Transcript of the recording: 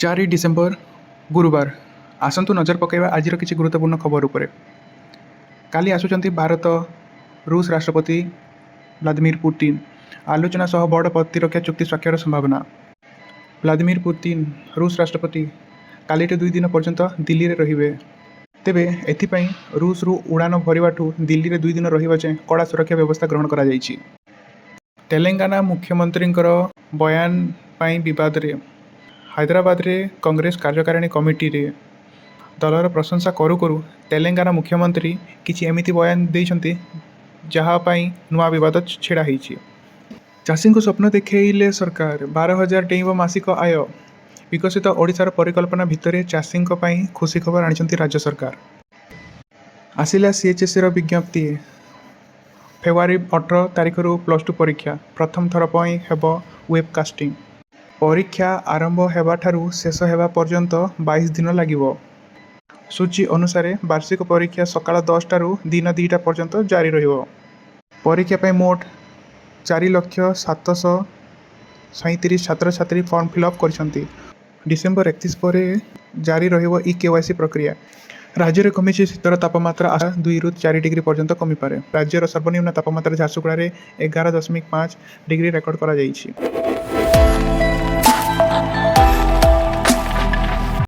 4 December गुरुवार आसतु नजर पकाइबा आजिर किछि गुरुत्वपूर्ण खबर उपरे। काली आसुचंती भारत रूस राष्ट्रपति व्लादिमीर पुतिन आलोचना सह बड़ प्रतिरक्षा चुक्ति स्वाक्षर संभावना। व्लादिमीर पुतिन रूस राष्ट्रपति कालीटे 2 दिन पर्यंत दिल्ली रे रहिबे। तेबे एथिपाई रूस रु उड़ान भरिबाठू दिल्ली रे 2 दिन रहिबा जाय कड़ा सुरक्षा व्यवस्था ग्रहण करा जायछि। तेलंगाना मुख्यमंत्रींकर बयान पाई विवाद रे हैदराबाद रे कांग्रेस कार्यकारिणी कमिटी रे दलर प्रशंसा करू करू तेलंगाना मुख्यमंत्री किछि एमिति बयान देइछन्ति जहा पाई नुआ विवाद छेड़ा होइछि। चाषी को स्वप्न देखैले सरकार 12,000 डेइब मासिक आय विकसित ओडिशार परिकल्पना भितर चाषी पाई खुशी खबर आनिछन्ति राज्य सरकार। आसिला सीएचएससी रो विज्ञप्ति फेब्रुआरी 18 तारिख रु +2 परीक्षा प्रथम थर पाई हेबो वेबकास्टिंग। परीक्षा आरंभ हेबा ठारू शेष हेबा पर्यंत 22 दिन लागिबो। सूची अनुसार वार्षिक परीक्षा सकाळ 10 टारू दिन 2टा पर्यंत जारी रहिबो। परीक्षा पे मोट 4,07,37 छात्र छात्री फॉर्म फिलअप करछन्ति। डिसेम्बर 31 पर जारी रहिबो ई-केवाईसी प्रक्रिया। राज्य में कमी शीतर तापमात्रा 2 रु 4 डिग्री पर्यंत कमी पारे। राज्यर सर्वनिम्न तापमात्रा झारसुगुड़ा 11.5 डिग्री रेकर्ड करा जाइछि।